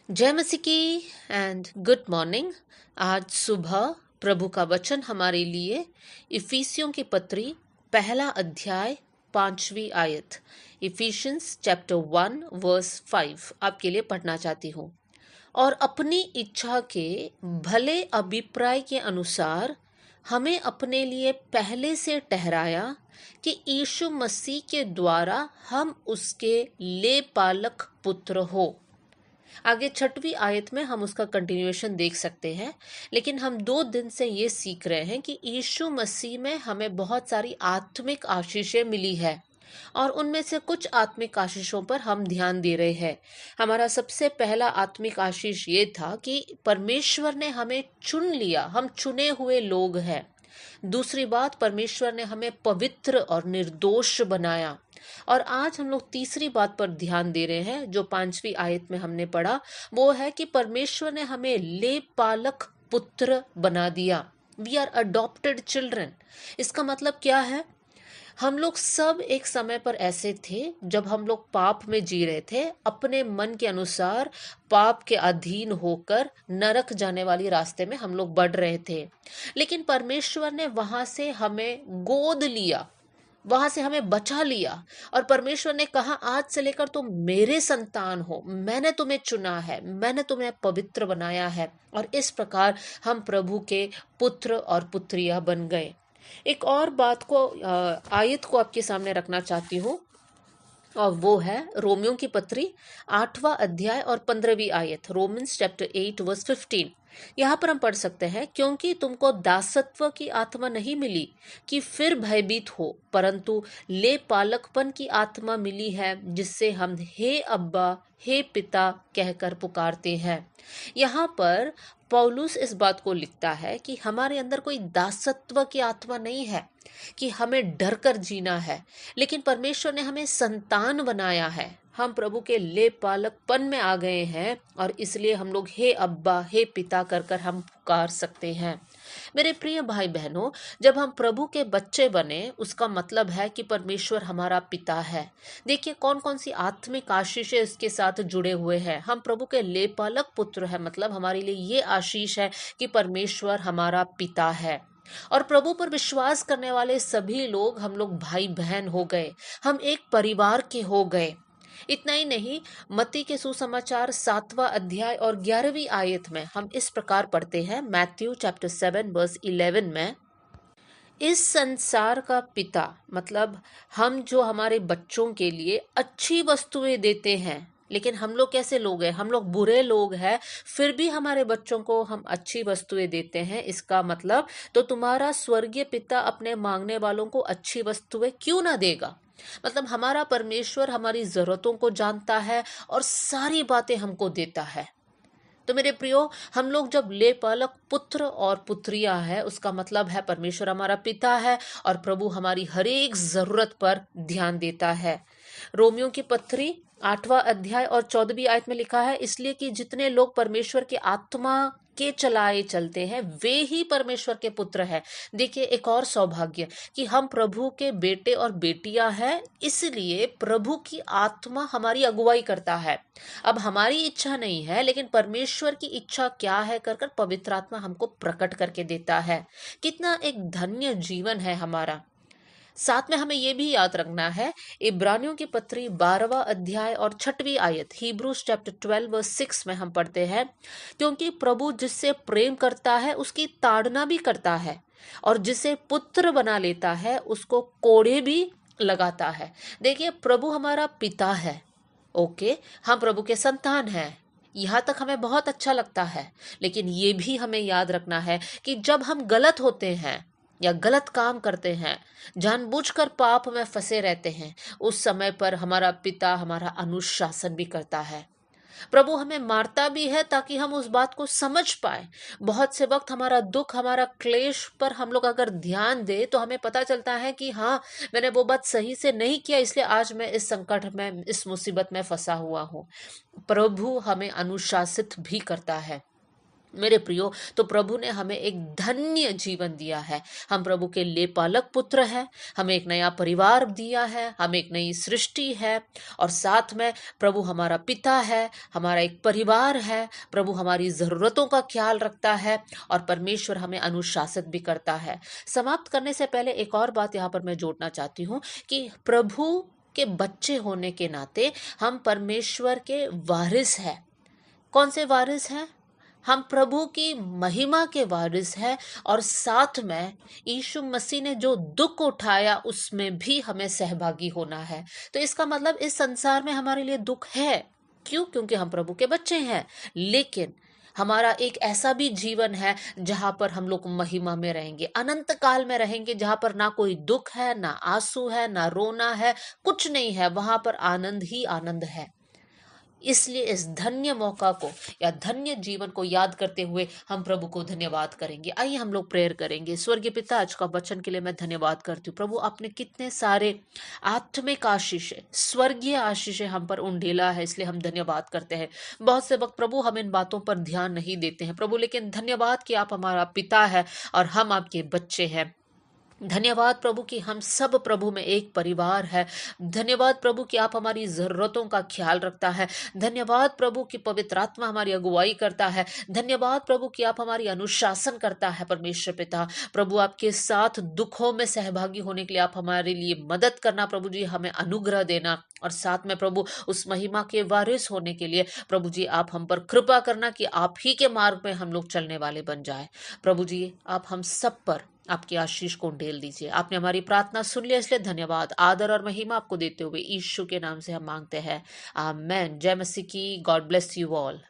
जय मसीह की and good morning. आज सुबह प्रभु का वचन हमारे लिए इफिसियों की पत्री पहला अध्याय 5वीं आयत इफिशियंस चैप्टर 1 वर्स 5 आपके लिए पढ़ना चाहती हूँ। और अपनी इच्छा के भले अभिप्राय के अनुसार हमें अपने लिए पहले से ठहराया कि यीशु मसीह के द्वारा हम उसके लेपालक पुत्र हो। आगे 6वीं आयत में हम उसका कंटिन्यूएशन देख सकते हैं, लेकिन हम 2 दिन से ये सीख रहे हैं कि यीशु मसीह में हमें बहुत सारी आत्मिक आशीषें मिली है और उनमें से कुछ आत्मिक आशीषों पर हम ध्यान दे रहे हैं। हमारा सबसे पहला आत्मिक आशीष ये था कि परमेश्वर ने हमें चुन लिया, हम चुने हुए लोग हैं। दूसरी बात, परमेश्वर ने हमें पवित्र और निर्दोष बनाया। और आज हम लोग तीसरी बात पर ध्यान दे रहे हैं जो 5वीं आयत में हमने पढ़ा, वो है कि परमेश्वर ने हमें लेपालक पुत्र बना दिया। We are adopted children. इसका मतलब क्या है? हम लोग सब एक समय पर ऐसे थे जब हम लोग पाप में जी रहे थे, अपने मन के अनुसार पाप के अधीन होकर नरक जाने वाली रास्ते में हम लोग बढ़ रहे थे। लेकिन परमेश्वर ने वहां से हमें गोद लिया, वहां से हमें बचा लिया और परमेश्वर ने कहा आज से लेकर तुम मेरे संतान हो, मैंने तुम्हें चुना है, मैंने तुम्हें पवित्र बनाया है। और इस प्रकार हम प्रभु के पुत्र और पुत्रियां बन गए। एक और बात को आयत को आपके सामने रखना चाहती हूँ और वो है रोमियो की पत्री 8वां अध्याय और 15वीं आयत, रोमन्स चैप्टर 8 वर्स 15। यहाँ पर हम पढ़ सकते हैं, क्योंकि तुमको दासत्व की आत्मा नहीं मिली कि फिर भयभीत हो, परंतु ले पालकपन की आत्मा मिली है, जिससे हम हे अब्बा हे पिता कहकर पुकारते हैं। यहाँ पर पौलुस इस बात को लिखता है कि हमारे अंदर कोई दासत्व की आत्मा नहीं है कि हमें डर कर जीना है, लेकिन परमेश्वर ने हमें संतान बनाया है। हम प्रभु के लेपालकपन में आ गए हैं और इसलिए हम लोग हे अब्बा हे पिता कर कर हम पुकार सकते हैं। मेरे प्रिय भाई बहनों, जब हम प्रभु के बच्चे बने उसका मतलब है कि परमेश्वर हमारा पिता है। देखिए कौन कौन सी आत्मिक आशीषें इसके साथ जुड़े हुए हैं। हम प्रभु के लेपालक पुत्र है, मतलब हमारे लिए ये आशीष है कि परमेश्वर हमारा पिता है। और प्रभु पर विश्वास करने वाले सभी लोग हम लोग भाई बहन हो गए, हम एक परिवार के हो गए। इतना ही नहीं, मत्ती के सुसमाचार 7वां अध्याय और 11वीं आयत में हम इस प्रकार पढ़ते हैं, मैथ्यू चैप्टर 7 वर्स 11 में, इस संसार का पिता मतलब हम जो हमारे बच्चों के लिए अच्छी वस्तुएं देते हैं, लेकिन हम लोग कैसे लोग हैं? हम लोग बुरे लोग हैं, फिर भी हमारे बच्चों को हम अच्छी वस्तुएं देते हैं। इसका मतलब तो तुम्हारा स्वर्गीय पिता अपने मांगने वालों को अच्छी वस्तुएं क्यों ना देगा? मतलब हमारा परमेश्वर हमारी जरूरतों को जानता है और सारी बातें हमको देता है। तो मेरे प्रियो, हम लोग जब लेपालक पुत्र और पुत्रियां है, उसका मतलब है परमेश्वर हमारा पिता है और प्रभु हमारी हर एक जरूरत पर ध्यान देता है। रोमियो की पत्री 8वां अध्याय और 14वीं आयत में लिखा है, इसलिए कि जितने लोग परमेश्वर की आत्मा के चलाए चलते हैं वे ही परमेश्वर के पुत्र हैं। देखिए एक और सौभाग्य कि हम प्रभु के बेटे और बेटियां हैं, इसलिए प्रभु की आत्मा हमारी अगुवाई करता है। अब हमारी इच्छा नहीं है, लेकिन परमेश्वर की इच्छा क्या है कर कर पवित्र आत्मा हमको प्रकट करके देता है। कितना एक धन्य जीवन है हमारा। साथ में हमें यह भी याद रखना है, इब्रानियों की पत्री 12वां अध्याय और 6वीं आयत, हिब्रूज चैप्टर 12 वर्स 6 में हम पढ़ते हैं, क्योंकि प्रभु जिससे प्रेम करता है उसकी ताड़ना भी करता है और जिसे पुत्र बना लेता है उसको कोड़े भी लगाता है। देखिए प्रभु हमारा पिता है, ओके, हम प्रभु के संतान हैं, यहाँ तक हमें बहुत अच्छा लगता है। लेकिन ये भी हमें याद रखना है कि जब हम गलत होते हैं या गलत काम करते हैं, जानबूझकर पाप में फंसे रहते हैं, उस समय पर हमारा पिता हमारा अनुशासन भी करता है। प्रभु हमें मारता भी है ताकि हम उस बात को समझ पाए। बहुत से वक्त हमारा दुख, हमारा क्लेश पर हम लोग अगर ध्यान दे तो हमें पता चलता है कि हाँ, मैंने वो बात सही से नहीं किया, इसलिए आज मैं इस संकट में, इस मुसीबत में फंसा हुआ हूँ। प्रभु हमें अनुशासित भी करता है। मेरे प्रियो, तो प्रभु ने हमें एक धन्य जीवन दिया है। हम प्रभु के लेपालक पुत्र हैं, हमें एक नया परिवार दिया है, हमें एक नई सृष्टि है, और साथ में प्रभु हमारा पिता है, हमारा एक परिवार है। प्रभु हमारी ज़रूरतों का ख्याल रखता है और परमेश्वर हमें अनुशासित भी करता है। समाप्त करने से पहले एक और बात यहाँ पर मैं जोड़ना चाहती हूँ कि प्रभु के बच्चे होने के नाते हम परमेश्वर के वारिस हैं। कौन से वारिस हैं? हम प्रभु की महिमा के वारिस हैं, और साथ में यीशु मसीह ने जो दुख उठाया उसमें भी हमें सहभागी होना है। तो इसका मतलब इस संसार में हमारे लिए दुख है। क्यों? क्योंकि हम प्रभु के बच्चे हैं। लेकिन हमारा एक ऐसा भी जीवन है जहां पर हम लोग महिमा में रहेंगे, अनंत काल में रहेंगे, जहां पर ना कोई दुख है, ना आंसू है, ना रोना है, कुछ नहीं है। वहां पर आनंद ही आनंद है। इसलिए इस धन्य मौका को या धन्य जीवन को याद करते हुए हम प्रभु को धन्यवाद करेंगे। आइए हम लोग प्रेयर करेंगे। स्वर्गीय पिता, आज का वचन के लिए मैं धन्यवाद करती हूँ प्रभु। आपने कितने सारे आत्मिक आशीषें, स्वर्गीय आशीषें हम पर उंडेला है, इसलिए हम धन्यवाद करते हैं। बहुत से वक्त प्रभु हम इन बातों पर ध्यान नहीं देते हैं प्रभु, लेकिन धन्यवाद कि आप हमारा पिता है और हम आपके बच्चे हैं। धन्यवाद प्रभु कि हम सब प्रभु में एक परिवार है। धन्यवाद प्रभु कि आप हमारी ज़रूरतों का ख्याल रखता है। धन्यवाद प्रभु कि पवित्र आत्मा हमारी अगुवाई करता है। धन्यवाद प्रभु कि आप हमारी अनुशासन करता है। परमेश्वर पिता, प्रभु आपके साथ दुखों में सहभागी होने के लिए आप हमारे लिए मदद करना प्रभु जी, हमें अनुग्रह देना, और साथ में प्रभु उस महिमा के वारिस होने के लिए प्रभु जी आप हम पर कृपा करना कि आप ही के मार्ग में हम लोग चलने वाले बन जाए। प्रभु जी आप हम सब पर आपकी आशीष को ढेल दीजिए। आपने हमारी प्रार्थना सुन लिया, इसलिए धन्यवाद। आदर और महिमा आपको देते हुए यीशु के नाम से हम मांगते हैं, आमेन। जय मसीह की। God bless you all.